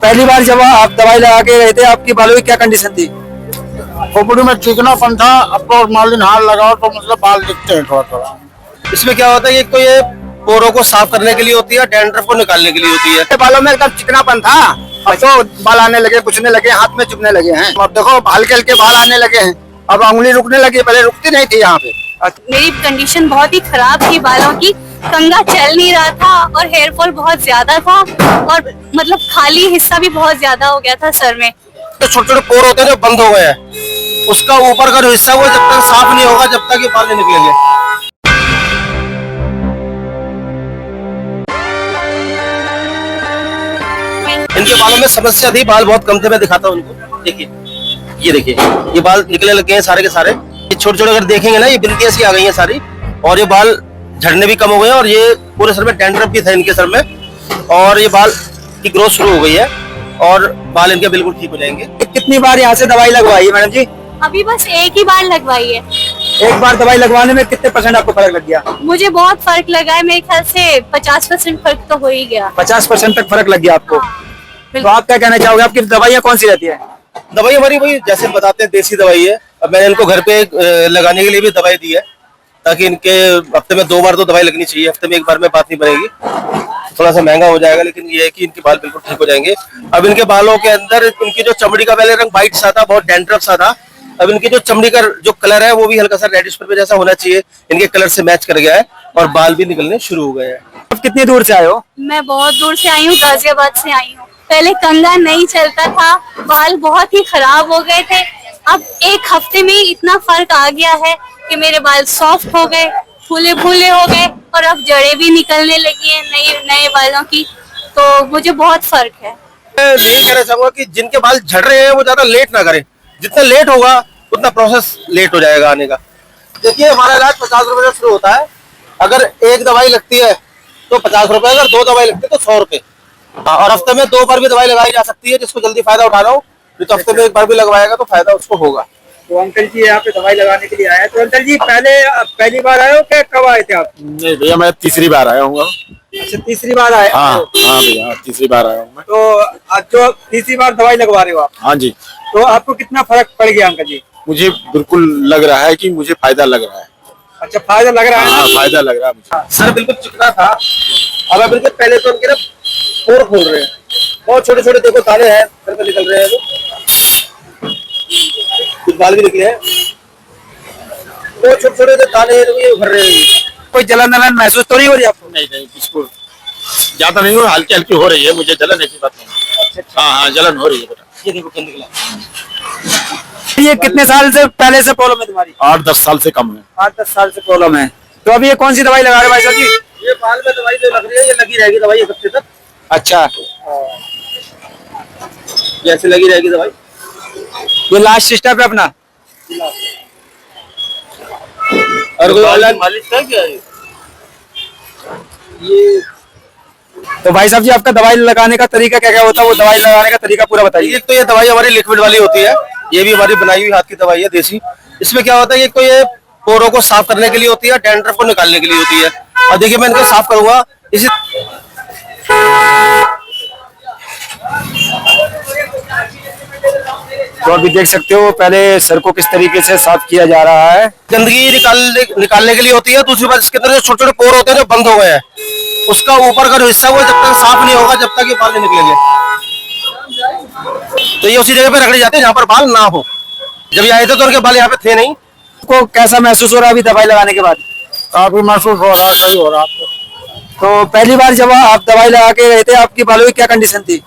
पहली बार जब आप दवाई लगा के गए थे, आपकी बालों की क्या कंडीशन थी? खोपड़ी में चिकनापन था। अब तो मालिन हाथ लगाओ तो मतलब बाल दिखते हैं थोड़ा थोड़ा। इसमें क्या होता है, एक तो ये पोरों को साफ करने के लिए होती है, डैंड्रफ को निकालने के लिए होती है। बालों में एकदम चिकनापन था, अब तो बाल आने लगे, कुचने लगे, हाथ में चुभने लगे हैं। अब देखो हल्के हल्के बाल आने लगे हैं, अब उंगली रुकने लगी, पहले रुकती नहीं थी यहाँ पे। मेरी कंडीशन बहुत ही खराब थी बालों की, कंघा चल नहीं रहा था और हेयर फॉल बहुत ज्यादा था और मतलब खाली हिस्सा भी बहुत ज्यादा हो गया था सर में। तो छोटे छोटे पोर होते हैं जो बंद हो गए हैं, उसका ऊपर का जो हिस्सा वो जब तक साफ नहीं होगा, जब तक ये बाल नहीं निकलेंगे। इनके बालों में समस्या थी, बाल बहुत कम थे। मैं दिखाता हूँ उनको, देखिए ये देखिए, ये बाल निकलने लगे हैं सारे के सारे। ये छोटे छोटे अगर देखेंगे ना, ये बिंदियां सी आ गई हैं सारी, और ये बाल झड़ने भी कम हो गए हैं, और ये पूरे सर में डैंड्रफ भी था इनके सर में, और ये बाल की ग्रोथ शुरू हो गई है और बाल इनके बिल्कुल ठीक हो जाएंगे। कितनी बार यहाँ से दवाई लगवाई है मैडम जी? अभी बस एक ही बार लगवाई है। एक बार दवाई लगवाने में कितने % आपको फर्क लग गया? मुझे बहुत फर्क लगा है, मेरे ख्याल से 50% फर्क तो हो ही गया। 50% तक फर्क लग गया आपको? तो बिल्कुल। आप क्या कहना चाहोगे, आपकी दवाइयाँ कौन सी रहती है? दवाई हमारी वही जैसे बताते हैं देसी दवाई है। अब मैंने इनको घर पे लगाने के लिए भी दवाई दी है, ताकि इनके हफ्ते में 2 बार तो दवाई लगनी चाहिए। हफ्ते में 1 बार में बात नहीं बनेगी, थोड़ा सा महंगा हो जाएगा, लेकिन ये है कि इनके बाल बिल्कुल ठीक हो जाएंगे। अब इनके बालों के अंदर इनकी जो चमड़ी का पहले रंग व्हाइट सा था, बहुत डैंड्रफ सा था, अब इनकी जो चमड़ी का जो कलर है वो भी हल्का सा रेडिश पर्पल जैसा होना चाहिए, इनके कलर से मैच कर गया है और बाल भी निकलने शुरू हो गए हैं। आप कितनी दूर से आए हो? मैं बहुत दूर से आई हूँ, गाजियाबाद से आई हूँ। पहले कंघा नहीं चलता था, बाल बहुत ही खराब हो गए थे। अब 1 हफ्ते में ही इतना फर्क आ गया है कि मेरे बाल सॉफ्ट हो गए, फूले फूले हो गए, और अब जड़ें भी निकलने लगी हैं नए बालों की। तो मुझे बहुत फर्क है। मैं यही कहना चाहूंगा कि जिनके बाल झड़ रहे हैं वो ज्यादा लेट ना करें। जितना लेट होगा उतना प्रोसेस लेट हो जाएगा आने का। देखिए हमारा इलाज 50 रुपए से शुरू होता है। अगर 1 दवाई लगती है तो 50 रुपए, अगर 2 दवाई लगती है तो 100 रुपए। और हफ्ते में 2 बार भी दवाई लगाई जा सकती है, जिसको जल्दी फायदा उठाना हो, तो हफ्ते में 1 बार भी लगवाएगा तो फायदा उसको होगा। तो अंकल जी यहाँ पे दवाई लगाने के लिए आए, तो अंकल जी पहली बार आए हो क्या, कब आए थे आप? नहीं भैया, मैं तीसरी बार आया हूँ। अच्छा, तीसरी बार आए? हाँ हाँ भैया, तीसरी बार आया हूँ मैं। तो आज जो तीसरी बार दवाई लगवा रहे हो आप, हाँ जी। तो आपको कितना फर्क पड़ गया अंकल जी? मुझे बिल्कुल लग रहा है कि मुझे फायदा लग रहा है। अच्छा, फायदा लग रहा है? हाँ, फायदा लग रहा है मुझे। सर बिल्कुल चिकना था, अब इनके पहले तो इनके ना पोर खोल रहे हैं, बहुत छोटे छोटे देखो दाने हैं सर पे निकल रहे हैं, कुछ बाल भी निकले हैं, बहुत छोटे छोटे दाने हैं ये उभर रहे हैं। कोई जलन वलन महसूस तो नहीं हो रही आपको? नहीं नहीं, बिल्कुल ज्यादा नहीं हो, हल्की हल्की हो रही है, मुझे जलन ऐसी बात नहीं। हाँ हाँ, जलन हो रही है बेटा। ये देखो क्या निकला। ये कितने साल से पहले से प्रॉब्लम है तुम्हारी? 8-10 साल से कम है। 8-10 साल से प्रॉब्लम है। तो अभी ये कौन सी दवाई लगा रहे हो भाई साहब जी? ये बाल में दवाई जो लग रही है ये लगी रहेगी दवाई 1 हफ्ते तक। अच्छा, जैसे लगी रहेगी दवाई। ये लास्ट स्टेप है अपना। और कोई ऑनलाइन मालिश है क्या ये? तो भाई साहब जी, आपका दवाई लगाने का तरीका क्या क्या होता है, वो दवाई लगाने का तरीका पूरा बताइए। एक तो ये दवाई हमारी लिक्विड वाली होती है, ये भी हमारी बनाई हुई हाथ की दवाई है देसी। इसमें क्या होता है, एक तो ये पोरों को साफ करने के लिए होती है, डैंड्रफ को निकालने के लिए होती है। और देखिए मैं इनको साफ करूंगा इसी। तो अभी देख सकते हो पहले सर को किस तरीके से साफ किया जा रहा है। गंदगी निकालने के लिए होती है। दूसरी बात, इसके अंदर जो छोटे छोटे पोर होते हैं जो बंद हो गए हैं, उसका ऊपर का जो हिस्सा वो जब तक साफ नहीं होगा, जब तक ये बाल नहीं निकलेंगे। तो ये उसी जगह पे रगड़े जाते हैं जहाँ पर बाल ना हो। जब ये आए थे तो उनके बाल यहाँ पे थे नहीं। को कैसा महसूस हो रहा है अभी दवाई लगाने के बाद? काफी महसूस हो रहा है, सही हो रहा है। तो पहली बार जब आप दवाई लगा के गए थे, आपकी बालों की क्या कंडीशन थी?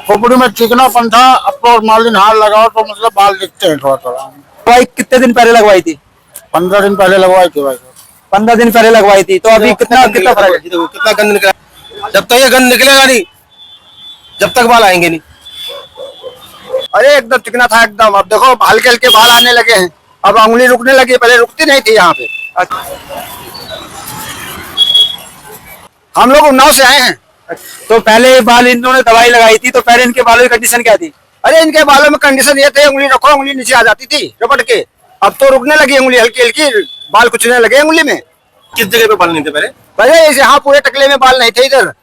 खोपड़ी में चिकनापन था। अब तो मालिन हाथ लगाओ तो मतलब बाल दिखते हैं थोड़ा थोड़ा। दवाई कितने दिन पहले लगवाई थी? 15 दिन पहले लगवाई थी भाई। 15 दिन पहले लगवाई थी। तो अभी कितना फर्क है? देखो कितना गंद निकला। जब तक ये गंद निकलेगा नहीं, जब तक बाल आएंगे नहीं। अरे एकदम चिकना था एकदम, अब देखो हल्के हल्के बाल आने लगे हैं, अब उंगली रुकने लगी, पहले रुकती नहीं थी यहाँ पे। हम लोग उन्नाव से आए हैं। तो पहले बाल इन्होंने दवाई लगाई थी, तो पहले इनके बालों की कंडीशन क्या थी? अरे इनके बालों में कंडीशन ये थे, उंगली रखो उंगली नीचे आ जाती थी रपट के, अब तो रुकने लगी उंगली, हल्की हल्की बाल कुचलने लगे उंगली में। किस जगह पे बाल नहीं थे पहले? पहले यहाँ पूरे टकले में बाल नहीं थे इधर,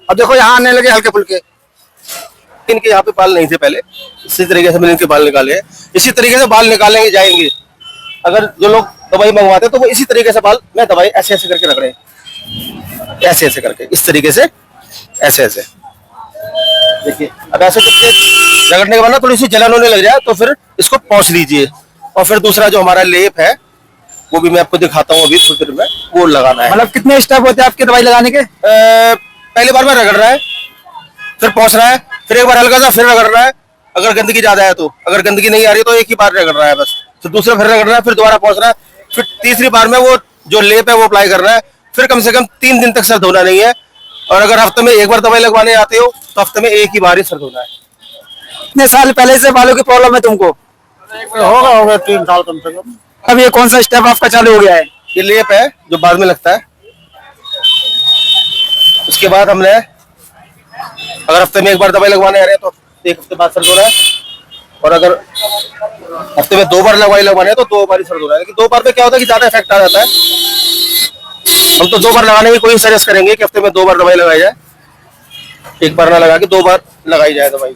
अब देखो यहाँ आने लगे हल्के फुल्के। इनके यहाँ पे बाल नहीं थे पहले, इसी तरीके से मैंने इनके बाल निकाले हैं। इसी तरीके से बाल निकालेंगे जाएंगे। अगर जो लोग दवाई मंगवाते हैं तो वो इसी तरीके से बाल, मैं दवाई ऐसे ऐसे करके रख रहे हैं, ऐसे ऐसे करके, इस तरीके से ऐसे ऐसे। देखिए अब ऐसे करके रगड़ने के बाद ना थोड़ी सी जलन होने लग जाए तो फिर इसको पोंछ लीजिए। और फिर दूसरा जो हमारा लेप है वो भी मैं आपको दिखाता हूँ अभी थोड़ी देर में, वो लगाना है। मतलब कितने स्टेप होते हैं आपके दवाई लगाने के? पहली बार में रगड़ रहा है, फिर पोंछ रहा है, फिर एक बार हल्का सा फिर रगड़ रहा है। अगर गंदगी ज्यादा है तो, अगर गंदगी नहीं आ रही तो एक ही बार रगड़ रहा है बस, फिर दूसरा फिर रगड़ रहा है, फिर दोबारा पोंछ रहा है, फिर तीसरी बार में वो जो लेप है वो अप्लाई कर रहा है। फिर कम से कम 3 दिन तक सर धोना नहीं है। और अगर हफ्ते में एक बार दवाई लगवाने आते हो तो हफ्ते में एक ही बार ही सर धोना है। कितने साल पहले से बालों की प्रॉब्लम है तुमको? होगा 3 साल कम से कम। अब ये कौन सा स्टेप आपका चालू हो गया है? ये लेप है जो बाद में लगता है। उसके बाद हमने अगर हफ्ते में एक बार दवाई लगवाने आ रहे हैं तो एक हफ्ते बाद सर धोना है। और अगर हफ्ते में 2 बार दवाई लगवाने हैं तो 2 बार ही सर धोना है। लेकिन 2 बार में क्या होता है कि ज्यादा इफेक्ट आ जाता है। हम तो 2 बार लगाने की कोई सजेस्ट करेंगे कि हफ्ते में 2 बार दवाई लगाई जाए, एक बार ना लगा के 2 बार लगाई जाए दवाई।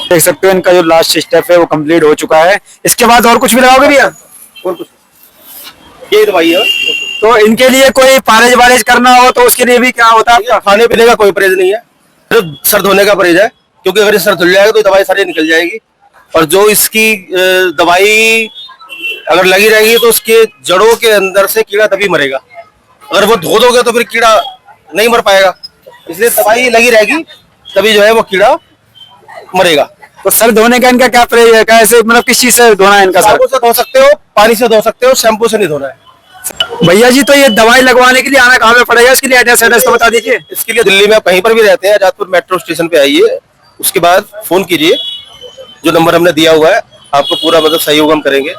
देख सकते हो इनका जो लास्ट स्टेप है वो कंप्लीट हो चुका है। इसके बाद और कुछ भी लगाओगे भैया? और कुछ यही दवाई है। तो इनके लिए कोई परहेज वरहेज करना हो तो उसके लिए भी क्या होता है आपका? खाने पीने का कोई परहेज नहीं है, सिर्फ सर धोने का परहेज है। क्योंकि अगर ये सर धुल जाएगा तो दवाई सारी निकल जाएगी। और जो इसकी दवाई अगर लगी रहेगी तो उसके जड़ों के अंदर से कीड़ा तभी मरेगा। अगर वो धो दोगे तो फिर कीड़ा नहीं मर पाएगा। इसलिए दवाई लगी रहेगी तभी जो है वो कीड़ा मरेगा। तो सर धोने का इनका क्या परहेज है? कैसे मतलब किस चीज से धोना है इनका सर? साबुन से धो सकते हो, पानी से धो सकते हो, शैम्पू से नहीं धोना है। भैया जी तो ये दवाई लगवाने के लिए आना कहाँ पे पड़ेगा? इसके लिए एड्रेस तो बता दीजिए। इसके लिए दिल्ली में कहीं पर भी रहते हैं, आजादपुर मेट्रो स्टेशन पे आइए, उसके बाद फोन कीजिए, जो नंबर हमने दिया हुआ है आपको पूरा मतलब सहयोग हम करेंगे।